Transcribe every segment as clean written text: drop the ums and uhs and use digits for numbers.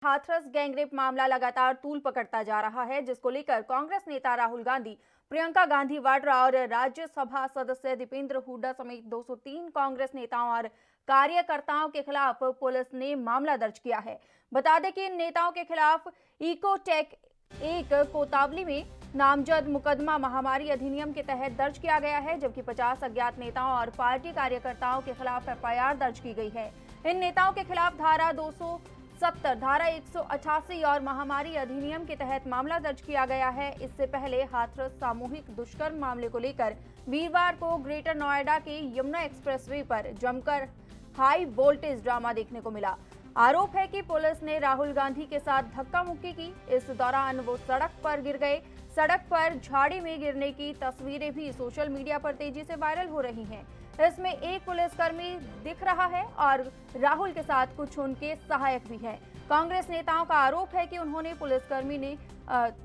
Hathras gangrape मामला लगातार तूल पकड़ता जा रहा है, जिसको लेकर कांग्रेस नेता राहुल गांधी, प्रियंका गांधी वाड्रा और राज्यसभा सदस्य दीपेंद्र हुड्डा समेत 203 कांग्रेस नेताओं और कार्यकर्ताओं के खिलाफ पुलिस ने मामला दर्ज किया है। बता दें कि इन नेताओं के खिलाफ इकोटेक एक कोतावली में नामजद मुकदमा महामारी अधिनियम के तहत दर्ज किया गया है, जबकि 50 अज्ञात नेताओं और पार्टी कार्यकर्ताओं के खिलाफ एफआईआर दर्ज की गई है। इन नेताओं के खिलाफ धारा 270, धारा 188 और महामारी अधिनियम के तहत मामला दर्ज किया गया है। इससे पहले हाथरस सामूहिक दुष्कर्म मामले को लेकर वीरवार को ग्रेटर नोएडा के यमुना एक्सप्रेसवे पर जमकर हाई वोल्टेज ड्रामा देखने को मिला। आरोप है कि पुलिस ने राहुल गांधी के साथ धक्का मुक्की की। इस दौरान वो सड़क पर गिर गए। सड़क पर झाड़ी में गिरने की तस्वीरें भी सोशल मीडिया पर तेजी से वायरल हो रही हैं। इसमें एक पुलिसकर्मी दिख रहा है और राहुल के साथ कुछ उनके सहायक भी हैं। कांग्रेस नेताओं का आरोप है कि उन्होंने पुलिसकर्मी ने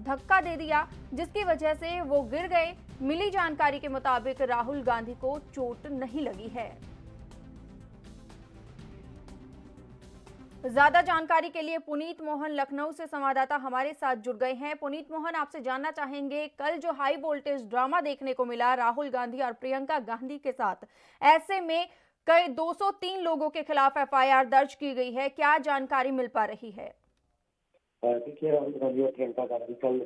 धक्का दे दिया, जिसकी वजह से वो गिर गए। मिली जानकारी के मुताबिक राहुल गांधी को चोट नहीं लगी है। ज्यादा जानकारी के लिए पुनीत मोहन लखनऊ से संवाददाता हमारे साथ जुड़ गए हैं। पुनीत मोहन, आपसे जानना चाहेंगे, कल जो हाई वोल्टेज ड्रामा देखने को मिला राहुल गांधी और प्रियंका गांधी के साथ, ऐसे में कई 203 लोगों के खिलाफ एफआईआर दर्ज की गई है, क्या जानकारी मिल पा रही है? देखिए, राहुल गांधी और प्रियंका गांधी कल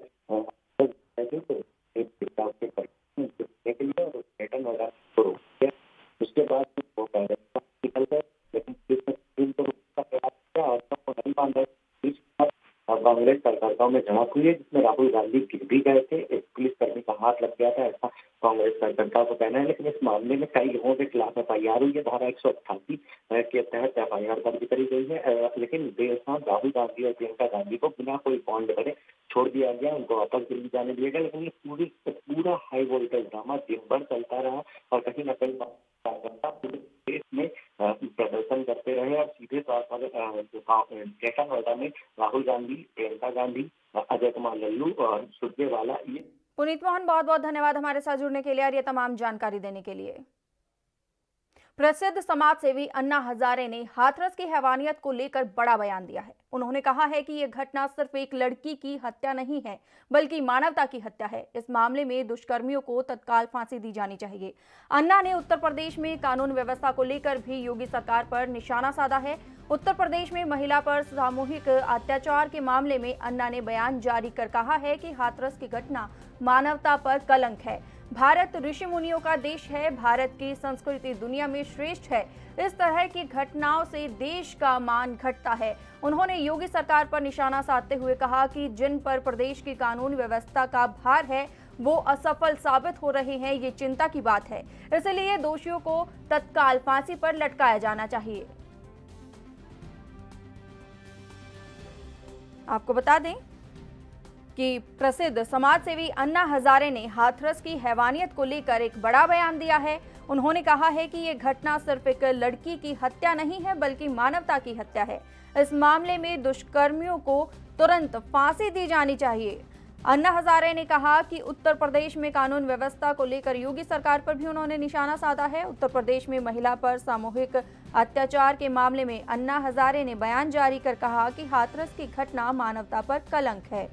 के लिए रिटर्न हो रहा है। उसके बाद निकल गए, लेकिन कांग्रेस कार्यकर्ताओं में झड़प हुई है, जिसमें राहुल गांधी गिर भी गए थे। एक पुलिसकर्मी का हाथ लग गया था, ऐसा कांग्रेस कार्यकर्ताओं को कहना है। लेकिन इस मामले में कई लोगों के खिलाफ एफआईआर हुई है। धारा 188 के तहत एफआईआर दर्ज करी गई है। लेकिन देर शाम राहुल गांधी और प्रियंका गांधी को बिना कोई बॉन्ड भरे छोड़ दिया गया, उनको वापस दिल्ली जाने दिया गया। लेकिन ये पूरा हाई वोल्टेज ड्रामा दिन भर चलता रहा और कहीं न कहीं कार्यकर्ता पूरे देश में प्रदर्शन करते रहे और सीधे तौर पर ग्रेटर नोएडा में राहुल गांधी, प्रियंका गांधी, अजय कुमार लल्लू और सुरजेवाला ये। पुनीत मोहन, बहुत बहुत धन्यवाद हमारे साथ जुड़ने के लिए और ये तमाम जानकारी देने के लिए। प्रसिद्ध समाजसेवी अन्ना हजारे ने हाथरस की हैवानियत को लेकर बड़ा बयान दिया है। उन्होंने कहा है कि यह घटना सिर्फ एक लड़की की हत्या नहीं है, बल्कि मानवता की हत्या है। इस मामले में दुष्कर्मियों को तत्काल फांसी दी जानी चाहिए। अन्ना ने उत्तर प्रदेश में कानून व्यवस्था को लेकर भी योगी सरकार पर निशाना साधा है। उत्तर प्रदेश में महिला पर सामूहिक अत्याचार के मामले में अन्ना ने बयान जारी कर कहा है कि हाथरस की घटना मानवता पर कलंक है। भारत ऋषि मुनियों का देश है। भारत की संस्कृति दुनिया में श्रेष्ठ है। इस तरह की घटनाओं से देश का मान घटता है। उन्होंने योगी सरकार पर निशाना साधते हुए कहा कि जिन पर प्रदेश की कानून व्यवस्था का भार है, वो असफल साबित हो रहे हैं। ये चिंता की बात है। इसलिए दोषियों को तत्काल फांसी पर लटकाया जाना चाहिए। आपको बता दें कि प्रसिद्ध समाजसेवी अन्ना हजारे ने हाथरस की हैवानियत को लेकर एक बड़ा बयान दिया है। उन्होंने कहा है कि ये घटना सिर्फ एक लड़की की हत्या नहीं है, बल्कि मानवता की हत्या है। इस मामले में दुष्कर्मियों को तुरंत फांसी दी जानी चाहिए। अन्ना हजारे ने कहा कि उत्तर प्रदेश में कानून व्यवस्था को लेकर योगी सरकार पर भी उन्होंने निशाना साधा है। उत्तर प्रदेश में महिला पर सामूहिक अत्याचार के मामले में अन्ना हजारे ने बयान जारी कर कहा कि हाथरस की घटना मानवता पर कलंक है।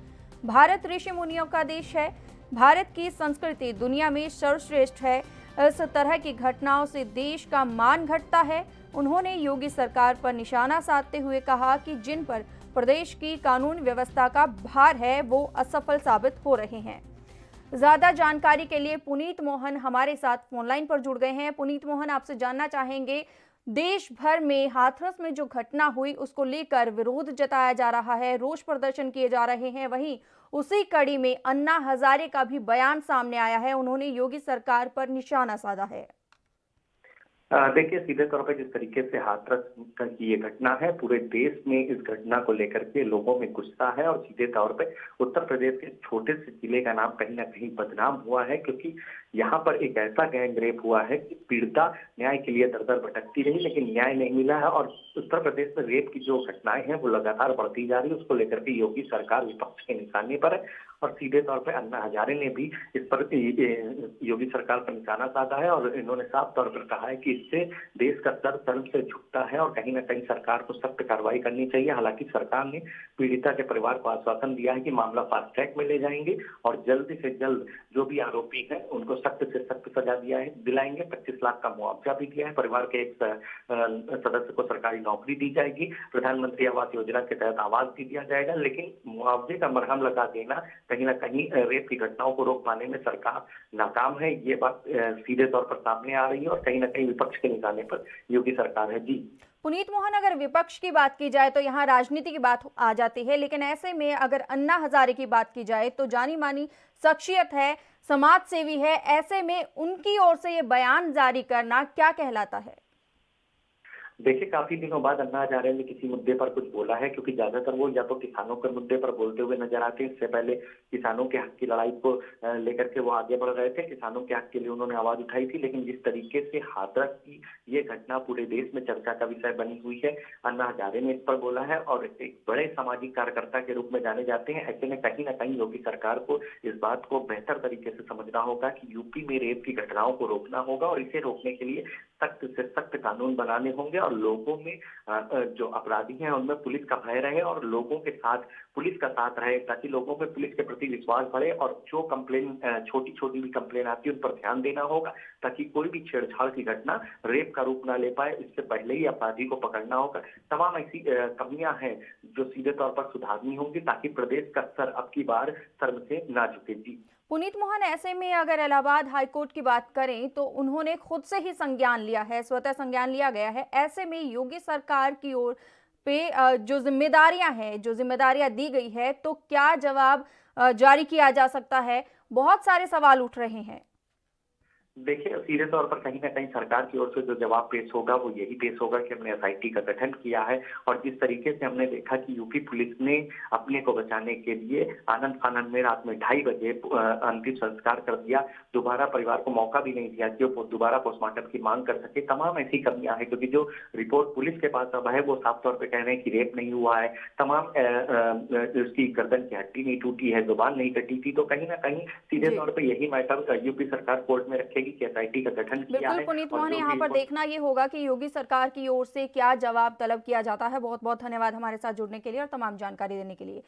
भारत ऋषि मुनियों का देश है। भारत की संस्कृति दुनिया में सर्वश्रेष्ठ है। इस तरह की घटनाओं से देश का मान घटता है। उन्होंने योगी सरकार पर निशाना साधते हुए कहा कि जिन पर प्रदेश की कानून व्यवस्था का भार है, वो असफल साबित हो रहे हैं। ज्यादा जानकारी के लिए पुनीत मोहन हमारे साथ फोनलाइन पर जुड़ गए हैं। पुनीत मोहन, आपसे जानना चाहेंगे, देश भर में हाथरस में जो घटना हुई उसको लेकर विरोध जताया जा रहा है, रोष प्रदर्शन किए जा रहे हैं। वहीं उसी कड़ी में अन्ना हजारे का भी बयान सामने आया है। उन्होंने योगी सरकार पर निशाना साधा है। देखिए, सीधे तौर पे जिस तरीके से हाथरस की ये घटना है, पूरे देश में इस घटना को लेकर के लोगों में गुस्सा है और सीधे तौर पे उत्तर प्रदेश के छोटे से जिले का नाम कहीं ना कहीं बदनाम हुआ है, क्योंकि यहाँ पर एक ऐसा गैंग रेप हुआ है कि पीड़िता न्याय के लिए दर-दर भटकती रही, लेकिन न्याय नहीं मिला है और उत्तर प्रदेश में रेप की जो घटनाएं हैं वो लगातार बढ़ती जा रही है। उसको लेकर के योगी सरकार विपक्ष के निशाने पर है और सीधे तौर पे अन्ना हजारे ने भी इस पर योगी सरकार पर निशाना साधा है और इन्होंने साफ तौर पर कहा है कि इससे देश का सर शर्म से झुकता है और कहीं न कहीं सरकार को सख्त कार्रवाई करनी चाहिए। हालांकि सरकार ने पीड़िता के परिवार को आश्वासन दिया है कि मामला फास्ट ट्रैक में ले जाएंगे और जल्द से जल्द जो भी आरोपी हैं उनको सख्त से सख्त सजा दिलाएंगे। 25 लाख का मुआवजा भी दिया है। परिवार के एक सदस्य को सरकारी नौकरी दी जाएगी। प्रधानमंत्री आवास योजना के तहत आवास भी दिया जाएगा, लेकिन मुआवजे का मरहम लगा देना कहीं न कहीं रेप की घटनाओं को रोक पाने में सरकार नाकाम है। ये बात सीधे तौर पर सामने आ रही है और कहीं न कहीं विपक्ष के निशाने पर योगी सरकार है। जी पुनीत मोहन, अगर विपक्ष की बात की जाए तो यहाँ राजनीति की बात आ जाती है, लेकिन ऐसे में अगर अन्ना हजारे की बात की जाए तो जानी मानी शख्सियत है, समाज सेवी है, ऐसे में उनकी ओर से ये बयान जारी करना क्या कहलाता है? देखिए, काफी दिनों बाद अन्ना हजारे ने किसी मुद्दे पर कुछ बोला है, क्योंकि ज्यादातर वो या तो किसानों के मुद्दे पर बोलते हुए नजर आते हैं। इससे पहले किसानों के हक की लड़ाई को लेकर के वो आगे बढ़ रहे थे। किसानों के हक के लिए उन्होंने आवाज उठाई थी, लेकिन जिस तरीके से हाथरस की ये घटना पूरे देश में चर्चा का विषय बनी हुई है, अन्ना हजारे ने इस पर बोला है और एक बड़े सामाजिक कार्यकर्ता के रूप में जाने जाते हैं। ऐसे में कहीं न कहीं योगी सरकार को इस बात को बेहतर तरीके से समझना होगा कि यूपी में रेप की घटनाओं को रोकना होगा और इसे रोकने के लिए सख्त से सख्त कानून बनाने होंगे और लोगों में जो अपराधी हैं उनमें पुलिस का भय रहे और लोगों के साथ पुलिस का साथ रहे, ताकि लोगों में पुलिस के प्रति विश्वास बढ़े। और जो कंप्लेन छोटी छोटी भी कंप्लेन आती है उन पर ध्यान देना होगा, ताकि कोई भी छेड़छाड़ की घटना रेप का रूप ना ले पाए। इससे पहले ही अपराधी को पकड़ना होगा। तमाम ऐसी कमियां हैं जो सीधे तौर पर सुधारनी होंगी, ताकि प्रदेश का सर अब की बार शर्म से ना झुके। जी पुनीत मोहन, ऐसे में अगर इलाहाबाद हाईकोर्ट की बात करें तो उन्होंने खुद से ही संज्ञान लिया है, स्वतः संज्ञान लिया गया है। ऐसे में योगी सरकार की ओर पे जो जिम्मेदारियां हैं, जो जिम्मेदारियां दी गई है, तो क्या जवाब जारी किया जा सकता है? बहुत सारे सवाल उठ रहे हैं। देखिए, सीधे तौर पर कहीं न कहीं सरकार की ओर से जो जवाब पेश होगा वो यही पेश होगा कि हमने एसआईटी का गठन किया है और जिस तरीके से हमने देखा कि यूपी पुलिस ने अपने को बचाने के लिए आनंद फानंद में रात में 2:30 बजे अंतिम संस्कार कर दिया, दोबारा परिवार को मौका भी नहीं दिया कि वो दोबारा पोस्टमार्टम की मांग कर सके। तमाम ऐसी कमियां हैं, क्योंकि जो रिपोर्ट पुलिस के पास अब है वो साफ तौर पर कह रहे हैं कि रेप नहीं हुआ है, तमाम उसकी गर्दन की हड्डी नहीं टूटी है, जुबान नहीं कटी थी। तो कहीं न कहीं सीधे तौर पर यही मैटर यूपी सरकार कोर्ट में रखेगी कि एसआईटी का गठन किया बिल्कुल है। पुनीत मोहन, यहाँ पर देखना ये होगा कि योगी सरकार की ओर से क्या जवाब तलब किया जाता है। बहुत बहुत धन्यवाद हमारे साथ जुड़ने के लिए और तमाम जानकारी देने के लिए।